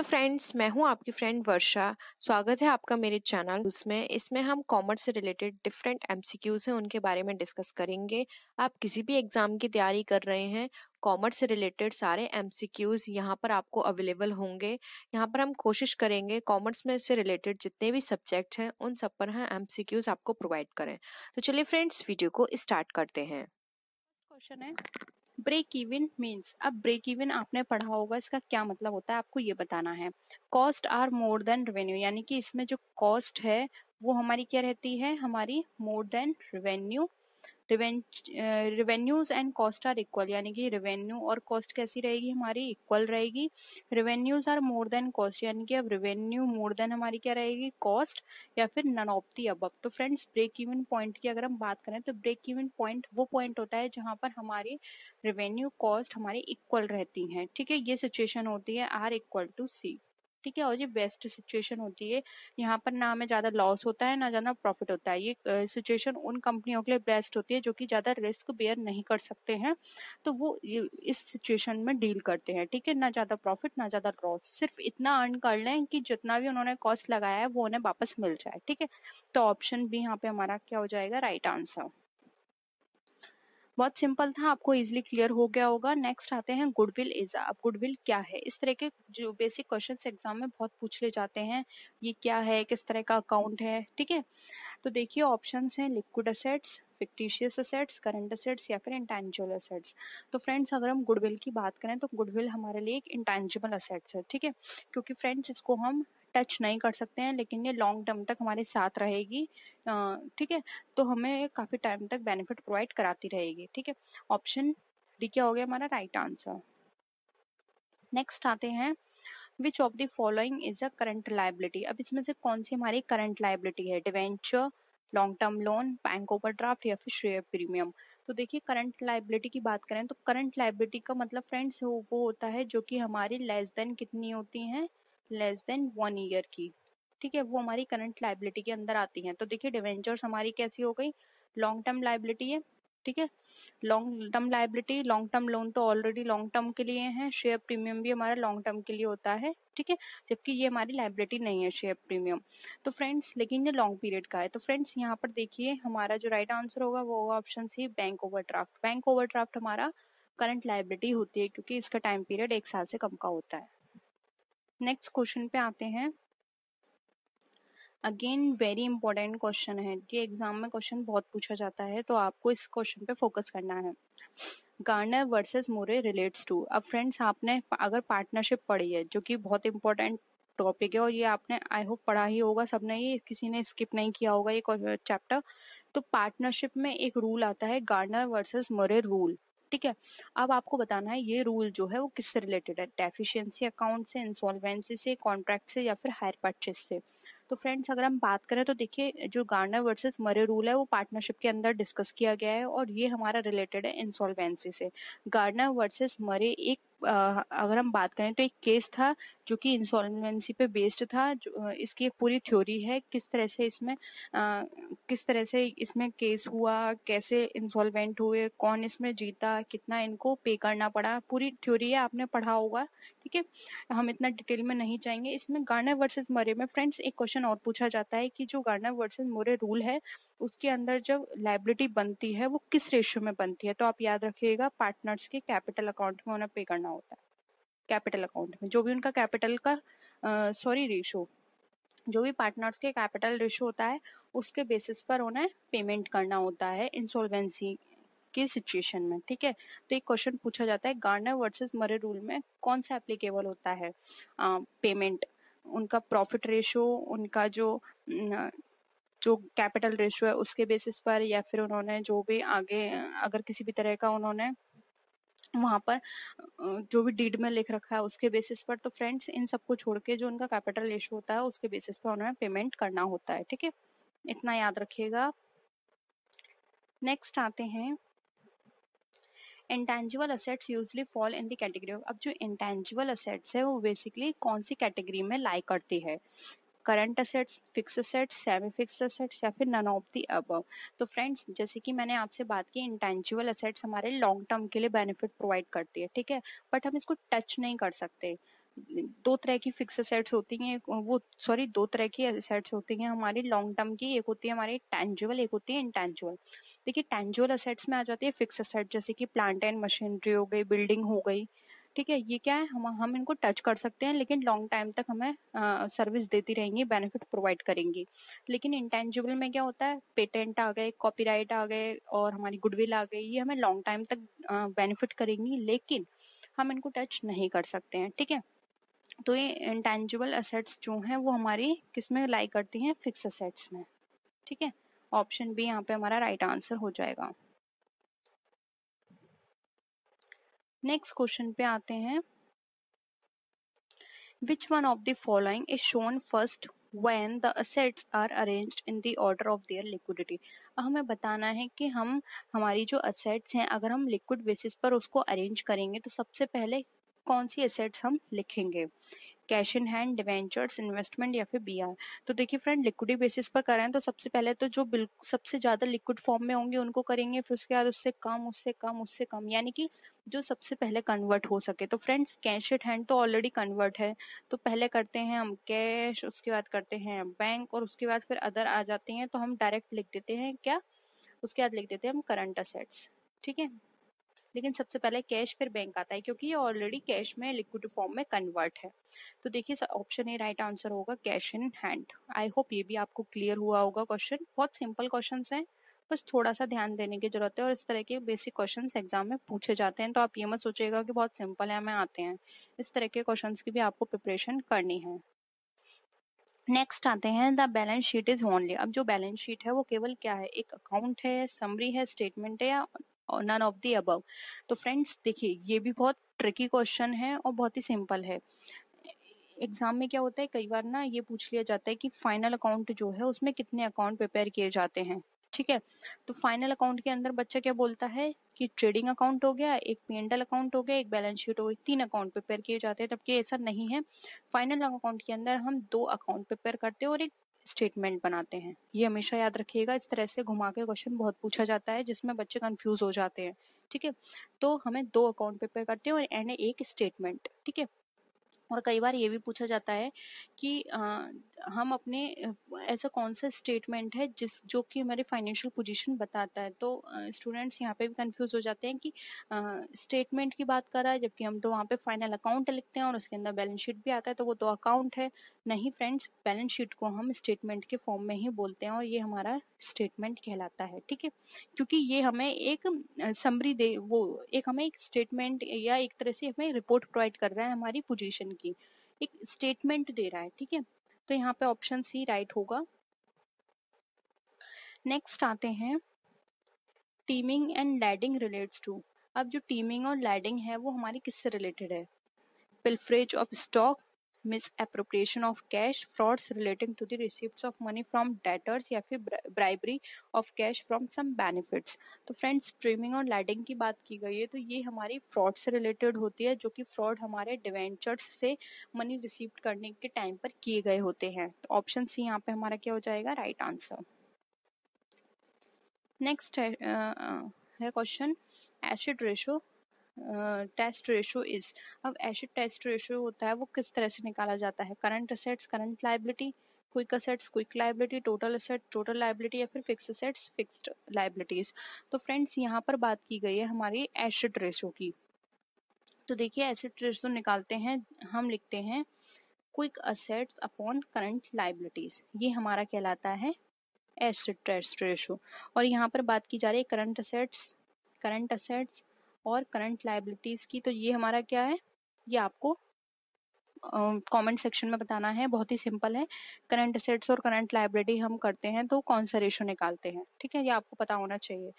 Hello friends, मैं हूं आपकी फ्रेंड वर्षा। स्वागत है आपका मेरे चैनल उसमें इसमें हम कॉमर्स से रिलेटेड डिफरेंट एमसीक्यूज हैं उनके बारे में डिस्कस करेंगे। आप किसी भी एग्जाम की तैयारी कर रहे हैं, कॉमर्स से रिलेटेड सारे एमसीक्यूज यहाँ पर आपको अवेलेबल होंगे। यहाँ पर हम कोशिश करेंगे कॉमर्स में से रिलेटेड जितने भी सब्जेक्ट हैं उन सब पर हम एमसीक्यूज आपको प्रोवाइड करें। तो चलिए फ्रेंड्स, वीडियो को स्टार्ट करते हैं। क्वेश्चन है ब्रेक इवन मीन्स। अब ब्रेक इवन आपने पढ़ा होगा, इसका क्या मतलब होता है आपको ये बताना है। Cost are more than revenue, यानी कि इसमें जो कॉस्ट है वो हमारी क्या रहती है, हमारी more than revenue. Revenues and cost are equal, यानी कि रेवेन्यू और कॉस्ट कैसी रहेगी, हमारी इक्वल रहेगी। Revenues are more than cost, यानी कि अब रेवेन्यू मोर देन हमारी क्या रहेगी, कॉस्ट, या फिर नन ऑफ दी अबव। तो फ्रेंड्स, ब्रेक इवन पॉइंट की अगर हम बात करें तो ब्रेक इवन पॉइंट वो पॉइंट होता है जहां पर हमारी रेवेन्यू कॉस्ट हमारी इक्वल रहती हैं। ठीक है, ये सिचुएशन होती है आर इक्वल टू सी। ठीक है, और ये बेस्ट सिचुएशन होती है, यहाँ पर ना हमें ज्यादा लॉस होता है ना ज्यादा प्रॉफिट होता है। ये सिचुएशन उन कंपनियों के लिए बेस्ट होती है जो कि ज्यादा रिस्क बेयर नहीं कर सकते हैं, तो वो इस सिचुएशन में डील करते हैं। ठीक है, ना ज्यादा प्रॉफिट ना ज्यादा लॉस, सिर्फ इतना अर्न कर लें कि जितना भी उन्होंने कॉस्ट लगाया है वो उन्हें वापस मिल जाए। ठीक है, तो ऑप्शन बी यहाँ पे हमारा क्या हो जाएगा, राइट आंसर। बहुत सिंपल था, आपको इजीली क्लियर हो गया होगा। नेक्स्ट आते हैं गुडविल इज। अब गुडविल क्या है, इस तरह के जो बेसिक क्वेश्चंस एग्जाम में बहुत पूछ ले जाते हैं, ये क्या है, किस तरह का अकाउंट है। ठीक है, तो देखिए ऑप्शंस हैं liquid assets, fictitious assets, current assets या फिर इंटेंजिबल असेट्स। तो फ्रेंड्स, अगर हम गुडविल की बात करें तो गुडविल हमारे लिए एक इंटेंजिबल असेट्स है। ठीक है, क्योंकि फ्रेंड्स इसको हम टच नहीं कर सकते हैं, लेकिन ये लॉन्ग टर्म तक हमारे साथ रहेगी। ठीक है, तो हमें काफी टाइम तक बेनिफिट प्रोवाइड कराती रहेगी। ठीक है, ऑप्शन डी क्या हो गया हमारा राइट आंसर। नेक्स्ट आते हैं which of the following is a current liability. अब इसमें से कौन सी हमारी करंट लायबिलिटी है, debenture, long term loan, bank overdraft या फिर शेयर प्रीमियम। तो देखिए करंट लायबिलिटी की बात करें तो करंट लायबिलिटी का मतलब फ्रेंड्स वो होता है जो कि हमारी लेस देन कितनी होती हैं, लेस देन 1 ईयर की। ठीक है, वो हमारी करंट लायबिलिटी के अंदर आती हैं। तो देखिए डिवेंचर्स हमारी कैसी हो गई, लॉन्ग टर्म लायबिलिटी है। ठीक है, long term liability, long term loan तो ऑलरेडी लॉन्ग टर्म के लिए है, शेयर प्रीमियम भी हमारा लॉन्ग टर्म के लिए होता है। ठीक है, जबकि ये हमारी लायबिलिटी नहीं है शेयर प्रीमियम। तो फ्रेंड्स, लेकिन ये लॉन्ग पीरियड का है। तो फ्रेंड्स यहाँ पर देखिए हमारा जो राइट आंसर होगा वो होगा option C, bank overdraft. Bank overdraft हमारा करंट लायबिलिटी होती है क्योंकि इसका टाइम पीरियड 1 साल से कम का होता है। नेक्स्ट क्वेश्चन पे आते हैं। अगेन वेरी इंपॉर्टेंट क्वेश्चन है, ये एग्जाम में क्वेश्चन बहुत पूछा जाता है, तो आपको इस क्वेश्चन पे फोकस करना है। Garner versus Murray relates to. अब फ्रेंड्स, आपने अगर पार्टनरशिप पढ़ी है जो कि बहुत इंपॉर्टेंट टॉपिक है, और ये आपने आई होप पढ़ा ही होगा सबने, ये किसी ने स्किप नहीं किया होगा ये चैप्टर। तो पार्टनरशिप में एक रूल आता है गार्नर वर्सेस मोरे रूल। ठीक है, अब आपको बताना है ये रूल जो है वो किससे रिलेटेड है, डेफिशिएंसी अकाउंट से, इंसॉल्वेंसी से, कॉन्ट्रैक्ट से या फिर हायर परचेज से। तो फ्रेंड्स, अगर हम बात करें तो देखिए जो गार्नर वर्सेस मरे रूल है वो पार्टनरशिप के अंदर डिस्कस किया गया है और ये हमारा रिलेटेड है इंसॉल्वेंसी से। गार्नर वर्सेस मरे एक अगर हम बात करें तो एक केस था जो कि इंसॉल्वेंसी पे बेस्ड था। इसकी एक पूरी थ्योरी है किस तरह से इसमें केस हुआ, कैसे इंसॉल्वेंट हुए, कौन इसमें जीता, कितना इनको पे करना पड़ा, पूरी थ्योरी है, आपने पढ़ा होगा। ठीक है, हम इतना डिटेल में नहीं जाएंगे। इसमें गार्नर वर्सेस मरे में फ्रेंड्स एक क्वेश्चन और पूछा जाता है कि जो गार्नर वर्सेस मरे रूल है उसके अंदर जब लायबिलिटी बनती है वो किस रेशियो में बनती है। तो आप याद रखिएगा, पार्टनर्स के कैपिटल अकाउंट में उन्हें पे करना होता है। कैपिटल अकाउंट में जो भी उनका कैपिटल का रेशियो, जो भी पार्टनर्स के कैपिटल रेशियो होता है उसके बेसिस पर उन्हें पेमेंट करना होता है इंसॉल्वेंसी की सिचुएशन में। ठीक है, तो एक क्वेश्चन पूछा जाता है गार्नर वर्सेस मरे रूल में कौन सा एप्लीकेबल होता है पेमेंट, उनका प्रॉफिट रेशियो, उनका जो कैपिटल रेशियो है उसके बेसिस पर, या फिर उन्होंने जो भी आगे अगर किसी भी तरह का उन्होंने वहां पर जो भी डीड में लिख रखा है उसके बेसिस पर। तो फ्रेंड्स, इन सबको छोड़ के जो उनका कैपिटल रेशियो होता है उसके बेसिस पर उन्हें पेमेंट करना होता है। ठीक है, इतना याद रखिएगा। नेक्स्ट आते हैं intangible assets usually fall in the category of. अब जो इंटेंजिबल असेट्स है वो बेसिकली कौन सी कैटेगरी में लाई करती है, current assets, fix assets, semi fix assets या फिर नन ऑफ द अबव। तो फ्रेंड्स, जैसे कि मैंने आपसे बात की, इंटेंजिबल असेट्स हमारे लॉन्ग टर्म के लिए बेनिफिट प्रोवाइड करती है। ठीक है, बट हम इसको टच नहीं कर सकते। दो तरह की फिक्स एसेट्स होती हैं, दो तरह की एसेट्स होती हैं हमारी लॉन्ग टर्म की। एक होती है हमारी टेंजिबल, एक होती है इंटेंजिबल। देखिए टेंजिबल एसेट्स में आ जाती है फिक्स एसेट, जैसे कि प्लांट एंड मशीनरी हो गई, बिल्डिंग हो गई, ठीक है। ये क्या है, हम इनको टच कर सकते हैं लेकिन लॉन्ग टाइम तक हमें सर्विस देती रहेंगी, बेनिफिट प्रोवाइड करेंगी। लेकिन इंटेंजिबल में क्या होता है, पेटेंट आ गए, कॉपीराइट आ गए और हमारी गुडविल आ गई, ये हमें लॉन्ग टाइम तक बेनिफिट करेंगी लेकिन हम इनको टच नहीं कर सकते हैं, ठीक है। तो ये इंटेंजिबल एसेट्स जो हैं वो हमारी किस में लाई करती हैं, फिक्स एसेट्स में, ठीक है। ऑप्शन बी यहाँ पे हमारा राइट आंसर हो जाएगा। नेक्स्ट क्वेश्चन पे आते हैं, which one of the following is shown first when the assets are arranged in the order of their liquidity। हमें बताना है कि हमारी जो assets हैं अगर हम liquid basis पर उसको अरेंज करेंगे तो सबसे पहले कौन सी assets हम लिखेंगे, cash in hand, debentures, investment या फिर बीआर। तो देखिए फ्रेंड, लिक्विडिटी बेसिस पर करें तो सबसे पहले तो जो सबसे ज्यादा लिक्विड फॉर्म में होंगे उनको करेंगे, फिर उसके बाद उससे कम, उससे कम, उससे कम, यानी कि जो सबसे पहले कन्वर्ट हो सके। तो फ्रेंड्स कैश एट हैंड तो ऑलरेडी कन्वर्ट है, तो पहले करते हैं हम कैश, उसके बाद करते हैं बैंक और उसके बाद फिर अदर आ जाते हैं, तो हम डायरेक्ट लिख देते हैं क्या, उसके बाद लिख देते हैं हम करंट असेट्स, ठीक है। लेकिन सबसे पहले कैश फिर बैंक आता है क्योंकि ये ऑलरेडी कैश में लिक्विड फॉर्म में कन्वर्ट है। तो देखिए ऑप्शन ए राइट आंसर होगा, cash in hand. I hope ये भी आपको क्लियर हुआ होगा क्वेश्चन। बहुत सिंपल क्वेश्चन है, बस थोड़ा सा ध्यान देने की जरूरत है और इस तरह के बेसिक क्वेश्चन एग्जाम में पूछे जाते हैं, तो आप ये मत सोचिएगा कि बहुत सिंपल है हमें आते हैं, इस तरह के क्वेश्चन की भी आपको प्रिपरेशन करनी है। नेक्स्ट आते हैं, the balance sheet is only. अब जो बैलेंस शीट है वो केवल क्या है, एक अकाउंट है, समरी है, स्टेटमेंट है या नन ऑफ द अबव। तो फ्रेंड्स देखिए ये भी बहुत ट्रिकी क्वेश्चन है और बहुत ही सिंपल है। एग्जाम में क्या होता है, कई बार ना ये पूछ लिया जाता है कि फाइनल अकाउंट जो है उसमें कितने अकाउंट प्रिपेयर किए जाते हैं, ठीक है। तो फाइनल अकाउंट के अंदर बच्चा क्या बोलता है कि ट्रेडिंग अकाउंट हो गया, एक P&L अकाउंट हो गया, एक बैलेंस शीट हो गई, 3 अकाउंट प्रिपेयर किए जाते हैं। जबकि ऐसा नहीं है, फाइनल अकाउंट के अंदर हम 2 अकाउंट प्रिपेयर करते हैं और एक स्टेटमेंट बनाते हैं। ये हमेशा याद रखिएगा, इस तरह से घुमा के क्वेश्चन बहुत पूछा जाता है जिसमें बच्चे कंफ्यूज हो जाते हैं, ठीक है। तो हमें 2 अकाउंट प्रिपेयर करते हैं और एंड एक स्टेटमेंट, ठीक है। और कई बार ये भी पूछा जाता है कि हम अपने ऐसा कौन सा स्टेटमेंट है जो कि हमारे फाइनेंशियल पोजीशन बताता है। तो स्टूडेंट्स यहाँ पे भी कंफ्यूज हो जाते हैं कि स्टेटमेंट की बात कर रहा है जबकि हम तो वहाँ पे फाइनल अकाउंट लिखते हैं और उसके अंदर बैलेंस शीट भी आता है, तो वो तो अकाउंट है। नहीं फ्रेंड्स, बैलेंस शीट को हम स्टेटमेंट के फॉर्म में ही बोलते हैं और ये हमारा स्टेटमेंट कहलाता है, ठीक है। क्योंकि ये हमें एक समरी दे, वो एक हमें एक स्टेटमेंट या एक तरह से हमें रिपोर्ट प्रोवाइड कर रहा है हमारी पोजीशन की, एक स्टेटमेंट दे रहा है, ठीक है। तो यहाँ पे ऑप्शन सी राइट होगा। नेक्स्ट आते हैं, teeming and lading relates to. अब जो टीमिंग और लैडिंग है वो हमारी किससे रिलेटेड है, pilferage of stock, misappropriation of cash, frauds relating to the receipts of money from debtors या फिर bribery of cash from some benefits। तो फ्रेंड्स स्ट्रीमिंग और लैडिंग की बात की गई है तो ये हमारी फ्रॉड से रिलेटेड होती है, जो कि फ्रॉड हमारे डिवेंचर्स से मनी रिसीव करने के टाइम पर किए गए होते हैं। तो ऑप्शन सी यहाँ पे हमारा क्या हो जाएगा, राइट आंसर। नेक्स्ट है question, acid ratio test ratio is. अब एसिड टेस्ट रेशो होता है वो किस तरह से निकाला जाता है, current assets, current liability, quick assets, quick liability, total asset, total liability या फिर फिक्स असेट्स, फिक्स्ड लायबिलिटीज। तो फ्रेंड्स यहाँ पर बात की गई है हमारी एसिड रेशो की। तो देखिए एसिड रेशो निकालते हैं, हम लिखते हैं quick assets upon current liabilities, ये हमारा कहलाता है एसिड टेस्ट रेशो। और यहाँ पर बात की जा रही है करंट असेट्स और करंट लायबिलिटीज की, तो ये हमारा क्या है, ये आपको कमेंट सेक्शन में बताना है, बहुत ही सिंपल है। करंट असेट्स और करंट लायबिलिटी हम करते हैं तो कौन सा रेशो निकालते हैं, ठीक है, ये आपको पता होना चाहिए।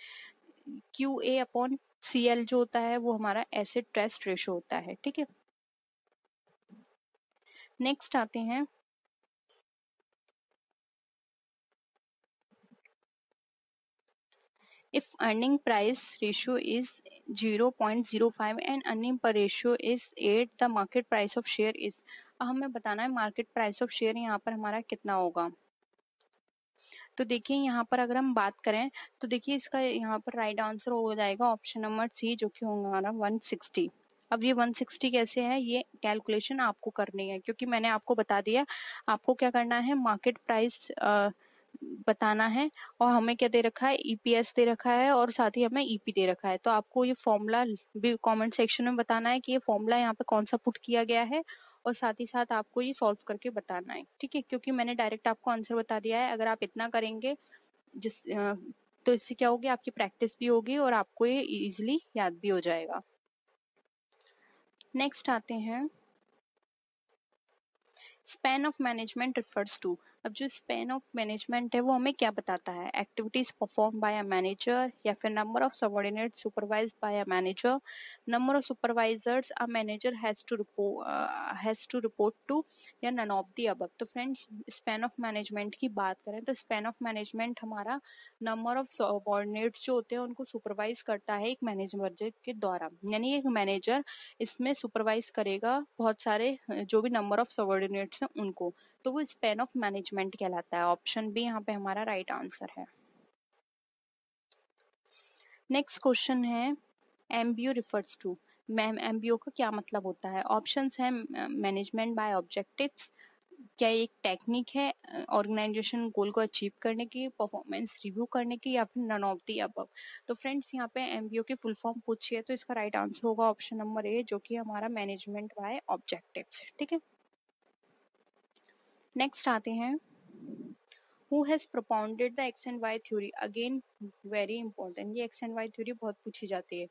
QA अपॉन CL जो होता है वो हमारा एसिड टेस्ट रेशो होता है, ठीक है। नेक्स्ट आते हैं, if earning price ratio is 0.05 and earning per ratio is 8, the market price of share is। अब हमें बताना है मार्केट प्राइस ऑफ शेयर यहाँ पर हमारा कितना होगा। तो देखिए यहाँ पर अगर हम बात करें तो देखिए इसका यहाँ पर राइट आंसर हो जाएगा ऑप्शन नंबर सी, जो कि होगा हमारा 160। अब ये 160 कैसे है, ये कैलकुलेशन आपको करनी है, क्योंकि मैंने आपको बता दिया आपको क्या करना है, मार्केट प्राइस बताना है, और हमें क्या दे रखा है, ईपीएस दे रखा है, और साथ ही हमें ईपी दे रखा है। तो आपको ये फॉर्मूला भी कमेंट सेक्शन में बताना है कि ये फॉर्मूला यहाँ पे कौन सा पुट किया गया है, और साथ ही साथ आपको ये सॉल्व करके बताना है, ठीक है। क्योंकि मैंने डायरेक्ट आपको आंसर बता दिया है, अगर आप इतना करेंगे तो इससे क्या होगी, आपकी प्रैक्टिस भी होगी और आपको ये इजीली याद भी हो जाएगा। नेक्स्ट आते हैं, span of management refers to. अब जो स्पैन ऑफ मैनेजमेंट है वो हमें क्या बताता है, activities perform by a manager, या फिर number of subordinate supervised by a manager, number of supervisors a manager has to report to, या नन ऑफ द अबव। तो फ्रेंड्स, स्पैन ऑफ मैनेजमेंट की बात करें तो स्पैन ऑफ मैनेजमेंट हमारा number of subordinates जो होते हैं उनको सुपरवाइज करता है एक मैनेजर के द्वारा, यानी एक मैनेजर इसमें सुपरवाइज करेगा बहुत सारे जो भी नंबर ऑफ सबऑर्डिनेट्स हैं उनको, तो वो स्पैन ऑफ मैनेजमेंट कहलाता है। ऑप्शन बी यहाँ पे हमारा राइट आंसर है। नेक्स्ट क्वेश्चन है, MBO refers to. Ma'am, MBO का क्या मतलब होता है? ऑप्शंस हैं, मैनेजमेंट बाय ऑब्जेक्टिव्स, क्या एक टेक्निक है ऑर्गेनाइजेशन गोल को अचीव करने की, परफॉर्मेंस रिव्यू करने की, या फिर नन ऑफ दी अबव। तो फ्रेंड्स, यहाँ पे एमबीओ की फुल फॉर्म पूछी है तो इसका राइट आंसर होगा ऑप्शन नंबर ए, जो कि हमारा मैनेजमेंट बाय ऑब्जेक्टिव्स, ठीक है। नेक्स्ट आते हैं, who has propounded the X and Y theory. Again very important, ये एक्स एंड वाई थ्योरी बहुत पूछी जाती है।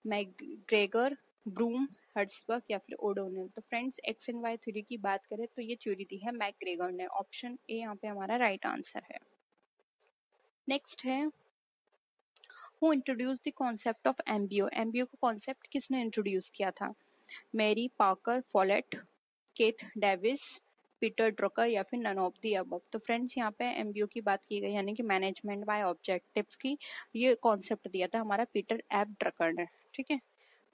मैकग्रेगर, ब्रूम, हर्ट्सबर्ग, या फिर ओडोनिल। तो friends, X and Y theory की बात करें तो ये थ्योरी दी है मैकग्रेगर ने। ऑप्शन ए यहाँ पे हमारा राइट आंसर है। नेक्स्ट है, who introduce the concept of MBO. MBO का कॉन्सेप्ट किसने इंट्रोड्यूस किया था? Mary Parker Follett, Keith Davis, Peter Drucker, या फिर नन ऑफ दी अबव। तो फ्रेंड्स, यहाँ पे एमबीओ की बात की गई, यानी कि मैनेजमेंट बाय ऑब्जेक्टिव्स की ये कॉन्सेप्ट दिया था हमारा पीटर एफ ड्रकर ने, ठीक है,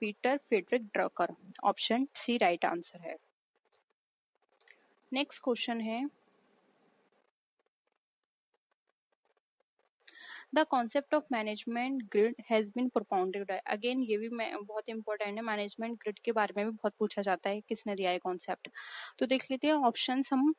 Peter Frederick Drucker. Option C right answer है। नेक्स्ट क्वेश्चन है, the concept of management grid has been propounded. Again ये भी बहुत इंपॉर्टेंट है, मैनेजमेंट ग्रिड के बारे में भी बहुत पूछा जाता है, किसने दिया है कॉन्सेप्ट। तो देख लेते हैं ऑप्शंस हम,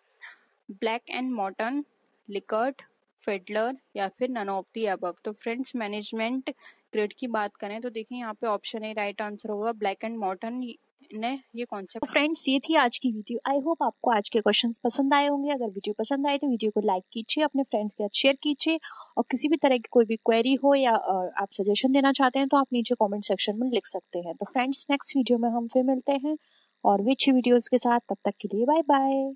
ब्लैक एंड मॉर्टन, लिकर्ट, फेडलर, या फिर नन ऑफ दी अबव। तो फ्रेंड्स, मैनेजमेंट ग्रिड की बात करें तो देखिए यहाँ पे ऑप्शन ए राइट आंसर होगा, ब्लैक एंड मॉर्टन ने ये कॉन्सेप्ट। तो फ्रेंड्स, ये थी आज की वीडियो। आई होप आपको आज के क्वेश्चंस पसंद आए होंगे। अगर वीडियो पसंद आए तो वीडियो को लाइक कीजिए, अपने फ्रेंड्स के साथ शेयर कीजिए, और किसी भी तरह की कोई भी क्वेरी हो या आप सजेशन देना चाहते हैं तो आप नीचे कमेंट सेक्शन में लिख सकते हैं। तो फ्रेंड्स, नेक्स्ट वीडियो में हम फिर मिलते हैं और भी अच्छी वीडियोस के साथ। तब तक के लिए बाय बाय।